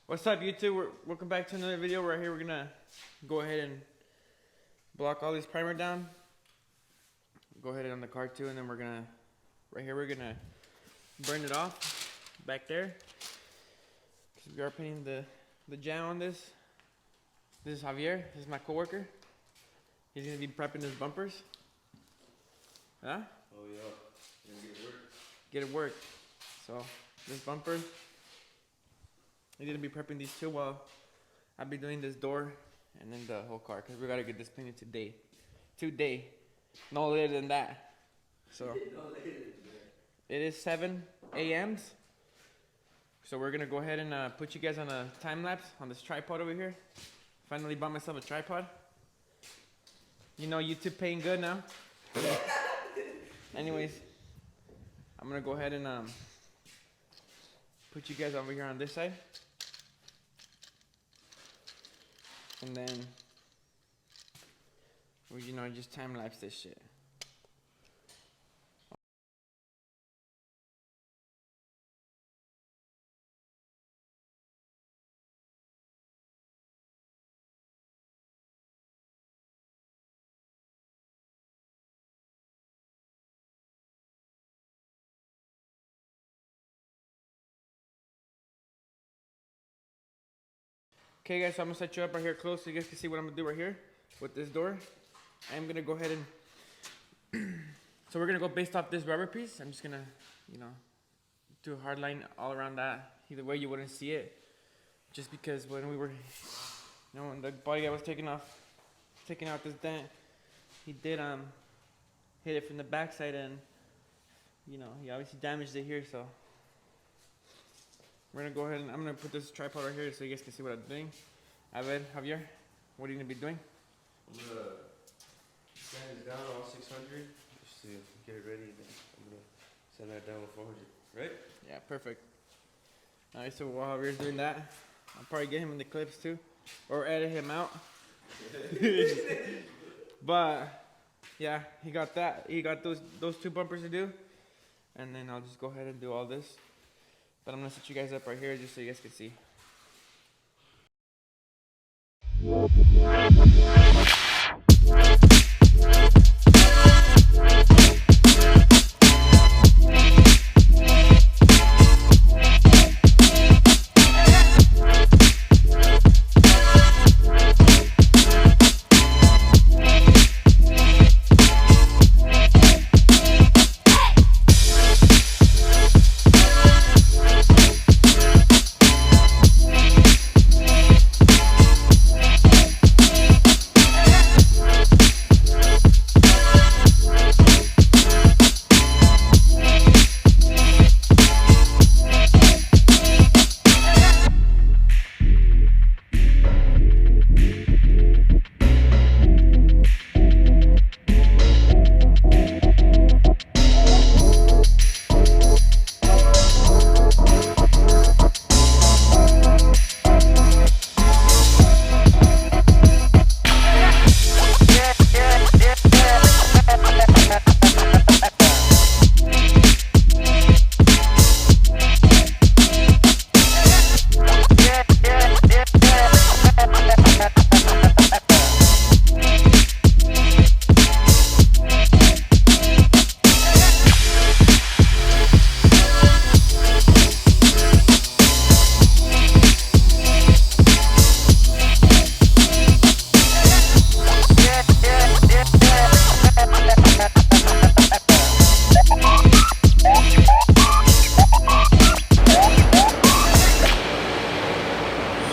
What's up, YouTube? Welcome back to another video. Right here, we're gonna go ahead and block all this primer down. Go ahead on the car too, and then we're gonna, right here, we're gonna burn it off back there. So we are painting the jam on this. This is Javier. This is my coworker. He's gonna be prepping his bumpers. Huh? Oh yeah, gonna get it worked. Get it worked. So this bumper. He's gonna be prepping these two while I'll be doing this door and then the whole car, because we gotta get this painted today. Today. No later than that. So it is 7 a.m. So we're gonna go ahead and put you guys on a time lapse on this tripod over here. Finally bought myself a tripod. You know, YouTube paying good now. Anyways, I'm gonna go ahead and put you guys over here on this side. And then, well, you know, just time lapse this shit. Okay guys, so I'm gonna set you up right here close so you guys can see what I'm gonna do right here with this door. I'm gonna go ahead and so we're gonna go based off this rubber piece. I'm just gonna, you know, do a hard line all around that. Either way you wouldn't see it. Just because when we were, you know, when the body guy was taking out this dent, he did hit it from the backside, and you know, he obviously damaged it here, so we're gonna go ahead and I'm gonna put this tripod right here so you guys can see what I'm doing. Javier, what are you gonna be doing? I'm gonna sand this down all 600 just to get it ready. Then I'm gonna sand that down with 400, right? Yeah, perfect. Alright, so while Javier's doing that, I'll probably get him in the clips too, or edit him out. But yeah, he got that. He got those two bumpers to do, and then I'll just go ahead and do all this. But I'm gonna set you guys up right here just so you guys can see.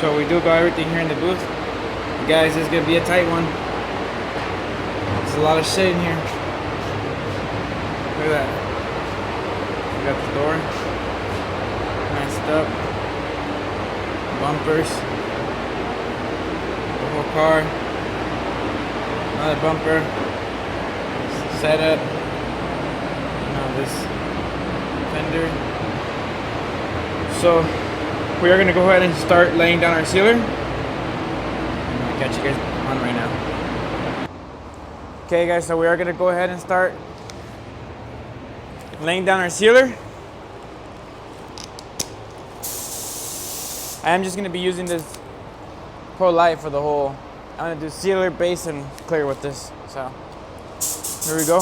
So we do got everything here in the booth. Guys, this is gonna be a tight one. There's a lot of shit in here. Look at that. We got the door messed up. Bumpers. The whole car. Another bumper. Setup. You know, this fender. So we are going to go ahead and start laying down our sealer. I'm going to catch you guys on right now. Okay guys, so we are going to go ahead and start laying down our sealer. I am just gonna be using this Pro Light for the whole. I'm gonna do sealer, base, and clear with this. So here we go.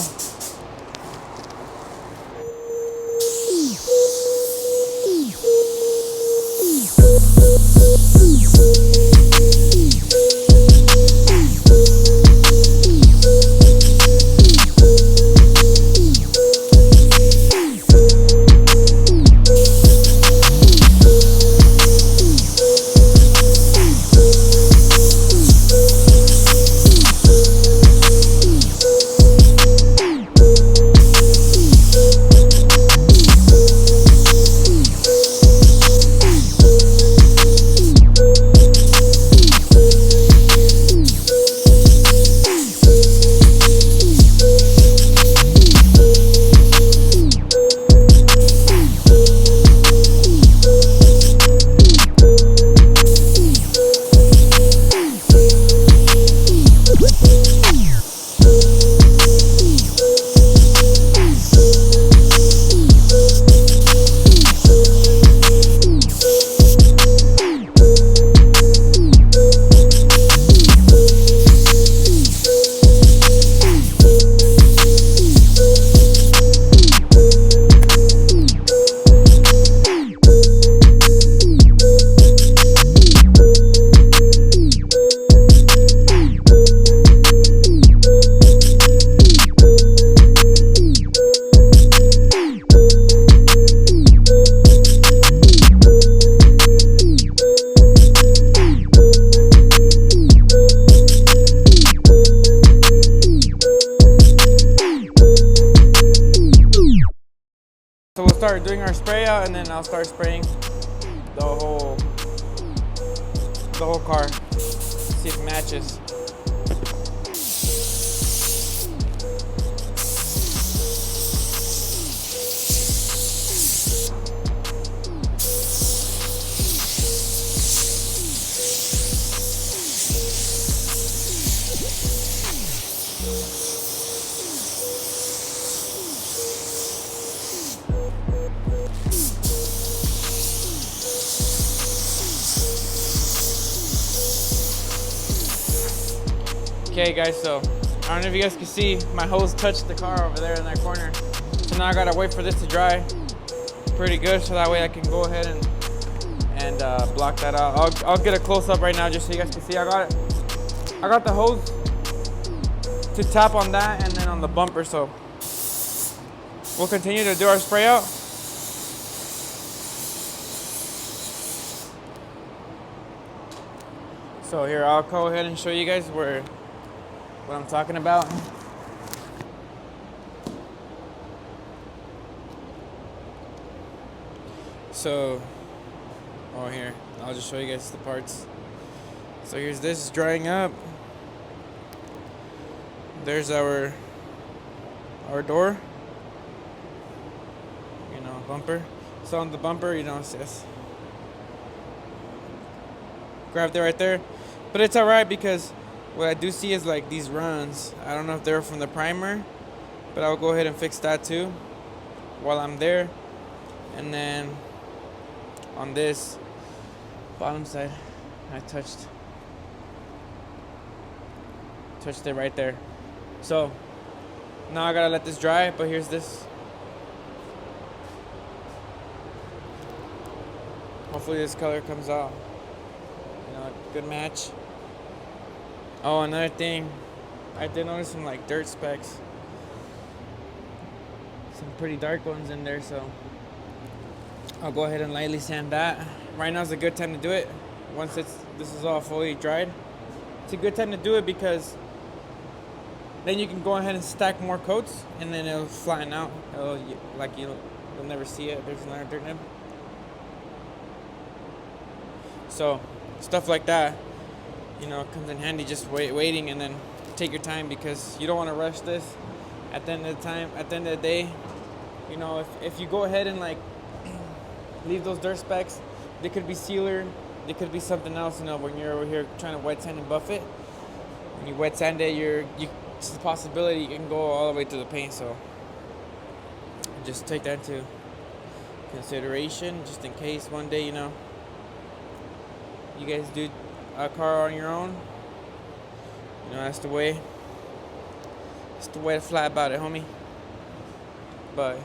So we'll start doing our spray out, and then I'll start spraying the whole car. See if it matches. Okay guys, so I don't know if you guys can see, my hose touched the car over there in that corner. So now I gotta wait for this to dry pretty good, so that way I can go ahead and block that out. I'll get a close up right now just so you guys can see. I got the hose to tap on that and then on the bumper, so we'll continue to do our spray out. So here, I'll go ahead and show you guys what I'm talking about. So, here, I'll just show you guys the parts. So here's this drying up. There's our door, bumper. So on the bumper, it's just grabbed it right there. But it's alright because what I do see is like these runs. I don't know if they're from the primer, but I'll go ahead and fix that too while I'm there. And then on this bottom side, I touched it right there. So now I gotta let this dry, but here's this. Hopefully this color comes out, good match. Oh, another thing, I did notice some like dirt specks, some pretty dark ones in there, so I'll go ahead and lightly sand that. Right now is a good time to do it. Once this is all fully dried, it's a good time to do it because then you can go ahead and stack more coats, and then it'll flatten out. You'll never see it. There's another dirt nib. So stuff like that, comes in handy. Just waiting, and then take your time because you don't want to rush this. At the end of the day, if you go ahead and leave those dirt specks, they could be sealer, they could be something else. When you're over here trying to wet sand and buff it, when you wet sand it, it's a possibility you can go all the way to the paint. So just take that into consideration, just in case one day, you guys do a car on your own, you know, that's the way. It's the way to fly about it, homie. But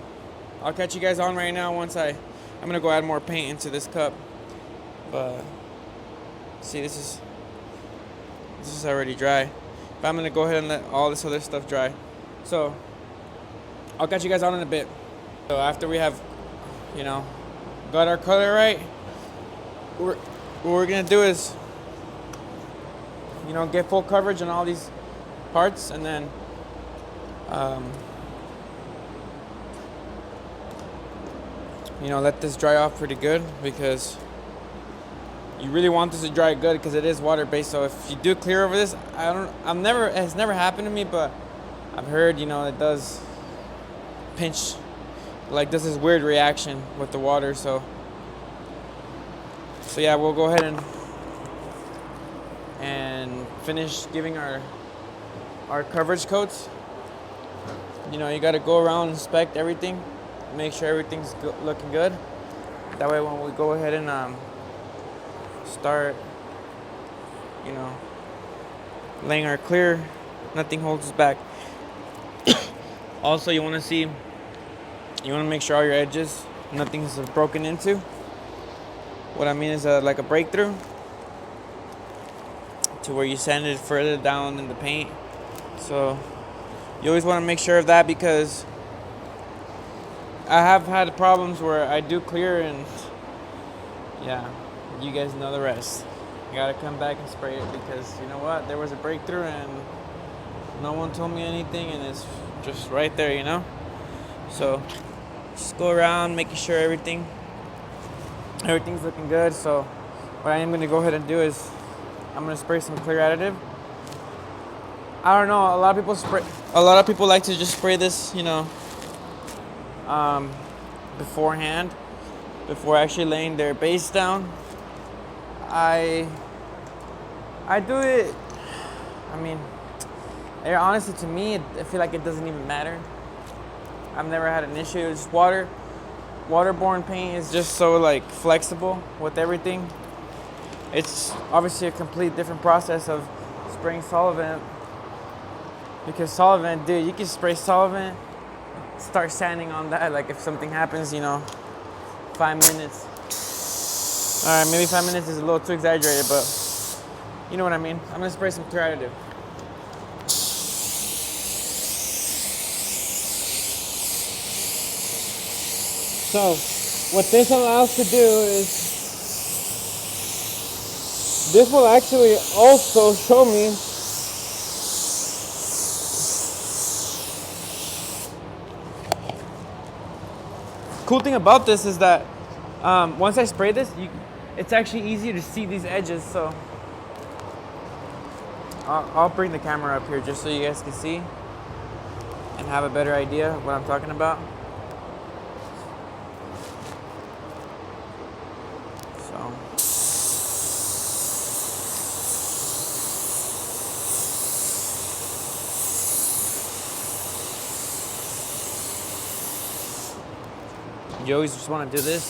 I'll catch you guys on right now once I'm gonna go add more paint into this cup. But see, this is already dry. But I'm gonna go ahead and let all this other stuff dry. So I'll catch you guys on in a bit. So after we have, you know, got our color right, what we're gonna do is, you know, get full coverage on all these parts, and then you know, let this dry off pretty good, because you really want this to dry good because it is water based. So if you do clear over this, it's never happened to me, but I've heard, you know, it does pinch, like does this weird reaction with the water. So yeah, we'll go ahead and finish giving our coverage coats. You know, you got to go around, inspect everything, make sure everything's looking good. That way when we go ahead and start, you know, laying our clear, nothing holds us back. Also, you want to make sure all your edges, nothing's broken into. What I mean is like a breakthrough, to where you sand it further down in the paint. So you always want to make sure of that, because I have had problems where I do clear and yeah, you guys know the rest. I gotta come back and spray it, because you know what, there was a breakthrough and no one told me anything, and it's just right there, you know. So just go around making sure everything's looking good. So what I am going to go ahead and do is I'm going to spray some clear additive. I don't know, a lot of people like to just spray this, you know, beforehand, before actually laying their base down. I do it, I mean, honestly, to me, I feel like it doesn't even matter. I've never had an issue. It's waterborne paint is just so like flexible with everything. It's obviously a complete different process of spraying solvent, because solvent, dude, you can spray solvent, start sanding on that, like if something happens, you know, 5 minutes. All right, maybe 5 minutes is a little too exaggerated, but you know what I mean. I'm gonna spray some clear additive. So what this allows to do is, this will actually also show me cool thing about this is that once I spray this, it's actually easier to see these edges. So I'll bring the camera up here just so you guys can see and have a better idea of what I'm talking about. You always just want to do this,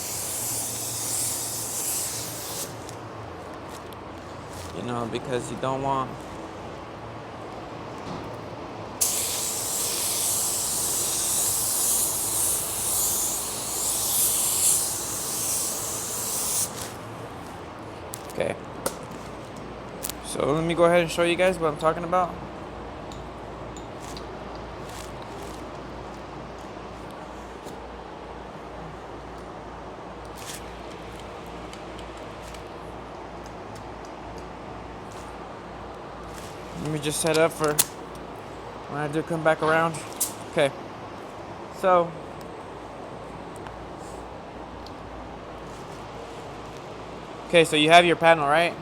you know, because you don't want okay. So let me go ahead and show you guys what I'm talking about. Let me just set up for when I do come back around. Okay. So you have your panel, right?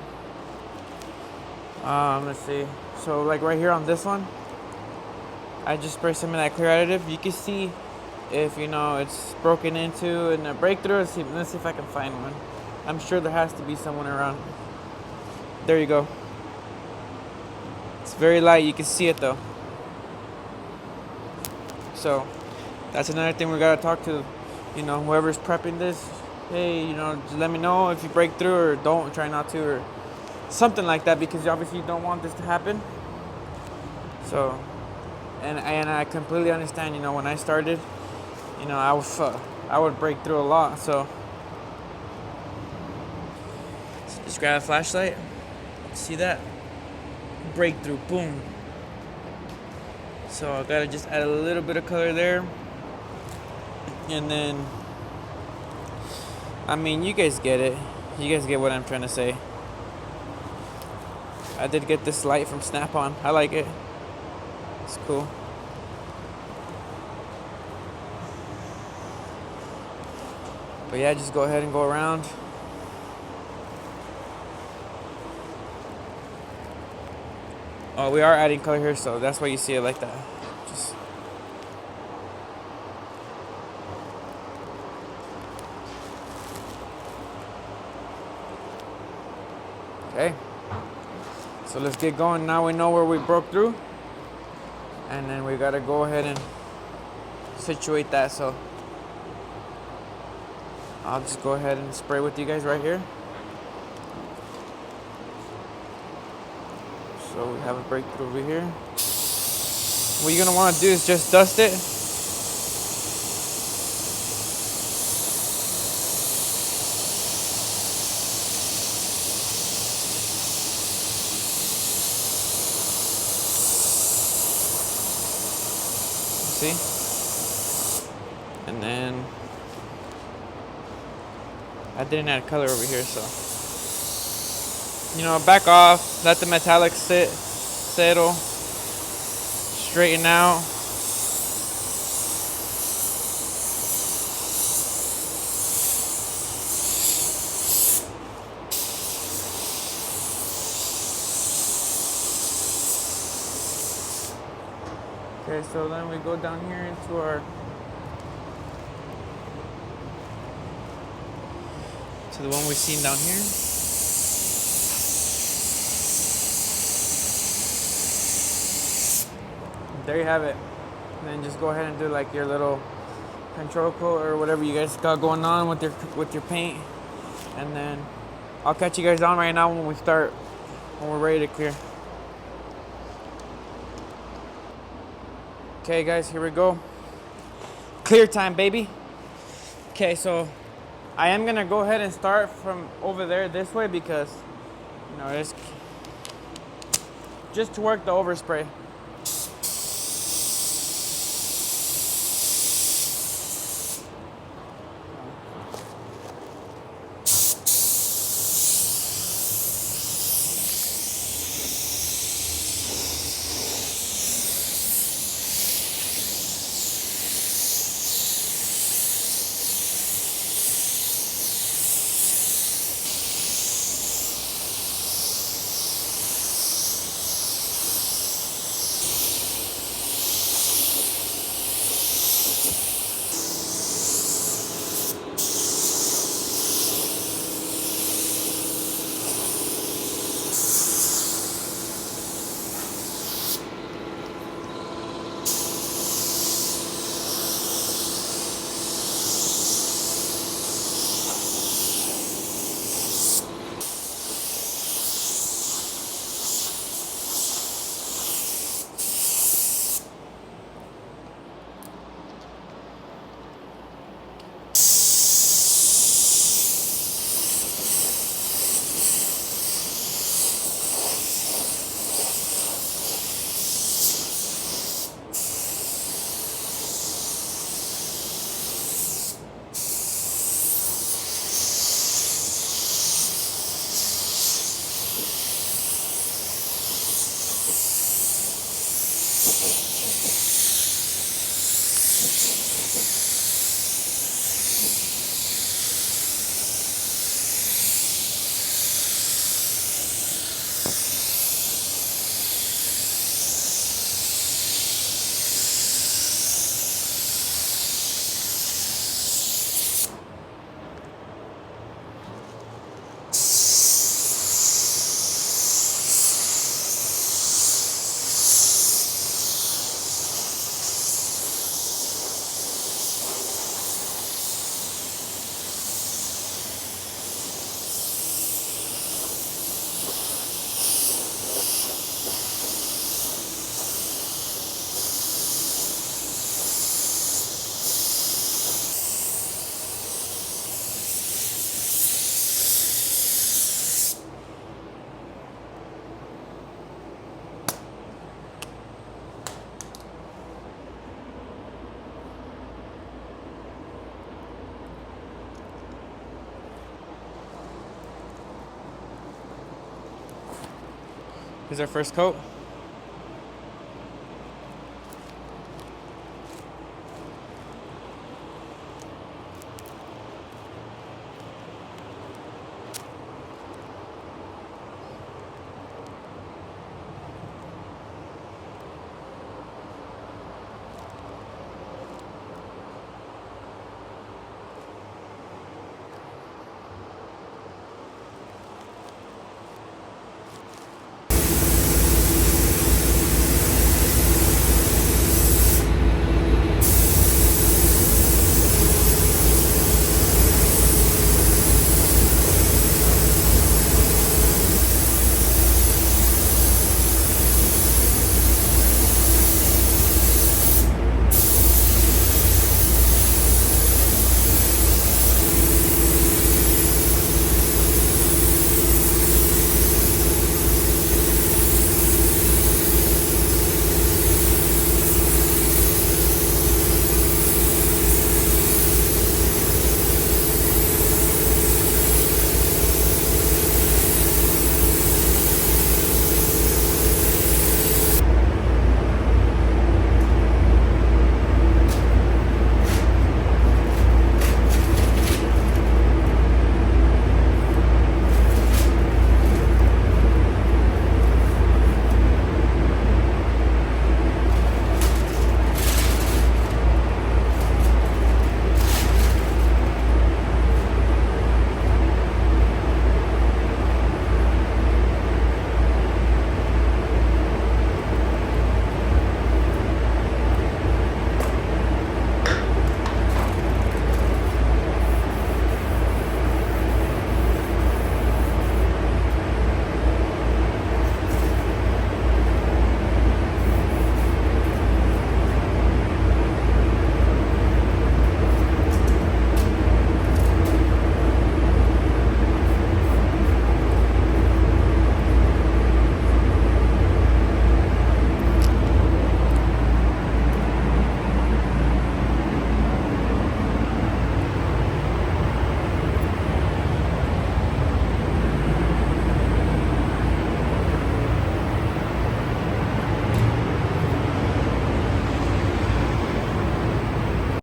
Let's see. So like right here on this one, I just spray some of that clear additive. You can see if, you know, it's broken into and a breakthrough. Let's see if I can find one. I'm sure there has to be someone around. There you go. It's very light, you can see it though. So that's another thing we gotta talk to, you know, whoever's prepping this. hey, just let me know if you break through or don't, try not to, or something like that, because obviously you don't want this to happen. So, and I completely understand. When I started, I would break through a lot. So just grab a flashlight. See that? Breakthrough, boom. So I gotta just add a little bit of color there, and then, I mean, you guys get it. You guys get what I'm trying to say. I did get this light from Snap-on. I like it. It's cool. But yeah, just go ahead and go around. Oh, we are adding color here, so that's why you see it like that. Just okay. So let's get going. Now we know where we broke through, and then we gotta go ahead and situate that. So I'll just go ahead and spray with you guys right here. So we have a breakthrough over here. What you're gonna want to do is just dust it. See? And then I didn't add color over here, so back off, let the metallic settle, straighten out. Okay, so then we go down here into to the one we've seen down here. There you have it. And then just go ahead and do like your little control coat or whatever you guys got going on with your paint. And then I'll catch you guys on right now when we're ready to clear. Okay guys, here we go. Clear time, baby. Okay, so I am gonna go ahead and start from over there this way because it's just to work the overspray. Here's our first coat.